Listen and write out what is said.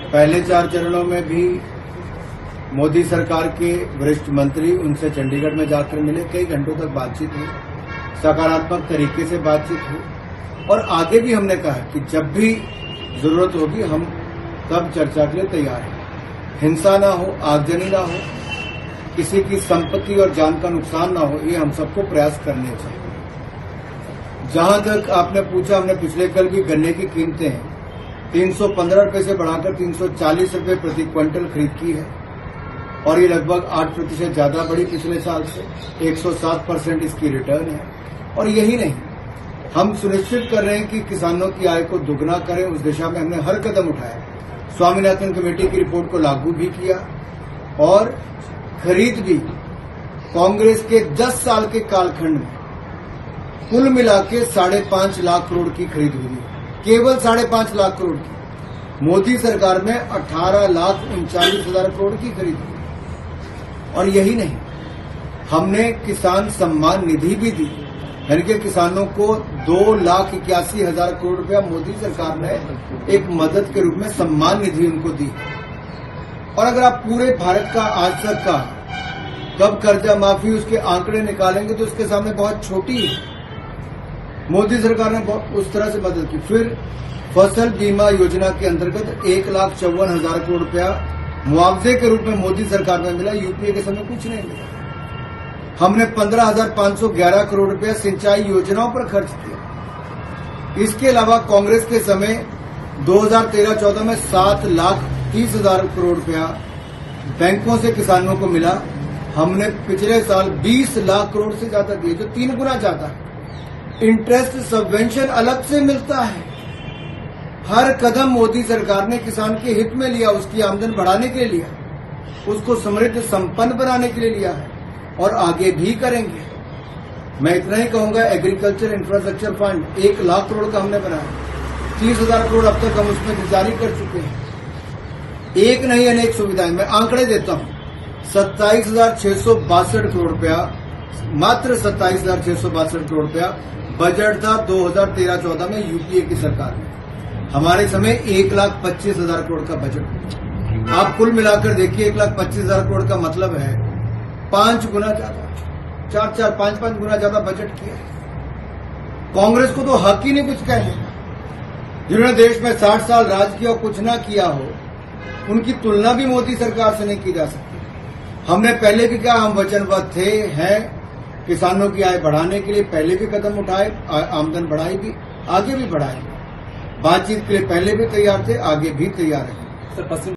पहले 4 चरणों में भी मोदी सरकार के वरिष्ठ मंत्री उनसे चंडीगढ़ में जाकर मिले, कई घंटों तक बातचीत हुई, सकारात्मक तरीके से बातचीत हुई और आगे भी हमने कहा कि जब भी जरूरत होगी हम तब चर्चा के लिए तैयार हैं। हिंसा ना हो, आगजनी ना हो, किसी की संपत्ति और जान का नुकसान ना हो, ये हम सबको प्रयास करने चाहिए। जहां तक आपने पूछा, हमने पिछले कल भी गन्ने की कीमतें 315 रुपये से बढ़ाकर 340 रुपये प्रति क्विंटल खरीद की है और ये लगभग 8% ज्यादा बढ़ी पिछले साल से। 107% इसकी रिटर्न है और यही नहीं, हम सुनिश्चित कर रहे हैं कि किसानों की आय को दुगना करें। उस दिशा में हमने हर कदम उठाया। स्वामीनाथन कमेटी की रिपोर्ट को लागू भी किया और खरीद भी कांग्रेस के 10 साल के कालखंड में कुल मिला के 5.5 लाख करोड़ की खरीद हुई है, केवल 5.5 लाख करोड़ की। मोदी सरकार में 18,39,000 करोड़ की खरीद हुई और यही नहीं, हमने किसान सम्मान निधि भी दी, यानी कि किसानों को 2,81,000 करोड़ रुपया मोदी सरकार ने एक मदद के रूप में सम्मान निधि उनको दी। और अगर आप पूरे भारत का आज तक का कब कर्जा माफी उसके आंकड़े निकालेंगे तो उसके सामने बहुत छोटी है। मोदी सरकार ने उस तरह से मदद की। फिर फसल बीमा योजना के अंतर्गत 1,54,000 करोड़ रुपया मुआवजे के रूप में मोदी सरकार में मिला, यूपीए के समय कुछ नहीं मिला। हमने 15,511 करोड़ रुपया सिंचाई योजनाओं पर खर्च किया। इसके अलावा कांग्रेस के समय 2013-14 में 7,30,000 करोड़ रुपया बैंकों से किसानों को मिला। हमने पिछले साल 20 लाख करोड़ से ज्यादा दिए, जो 3 गुना ज्यादा है। इंटरेस्ट सबवेंशन अलग से मिलता है। हर कदम मोदी सरकार ने किसान के हित में लिया, उसकी आमदन बढ़ाने के लिए लिया, उसको समृद्ध संपन्न बनाने के लिए लिया है और आगे भी करेंगे। मैं इतना ही कहूंगा, agriculture infrastructure fund 1 lakh crore का हमने बनाया, 30,000 करोड़ अब तक हम उसमें जारी कर चुके हैं। एक नहीं अनेक सुविधाएं, मैं आंकड़े देता हूं। 27,662 करोड़ रुपया, मात्र 27,662 करोड़ रुपया बजट था 2013-14 में यूपीए की सरकार में। हमारे समय 1,25,000 करोड़ का बजट। आप कुल मिलाकर देखिए, 1,25,000 करोड़ का मतलब है 5 गुना ज्यादा, 4-4, 5-5 गुना ज्यादा बजट किया है। कांग्रेस को तो हक ही नहीं कुछ कहने का। जिन्होंने देश में 60 साल राज किया और कुछ ना किया हो, उनकी तुलना भी मोदी सरकार से नहीं की जा सकती। हमने पहले भी कहा, हम वचनबद्ध थे, हैं किसानों की आय बढ़ाने के लिए। पहले भी कदम उठाए, आमदन बढ़ाई भी, आगे भी बढ़ाएंगे। बातचीत के लिए पहले भी तैयार थे, आगे भी तैयार हैं।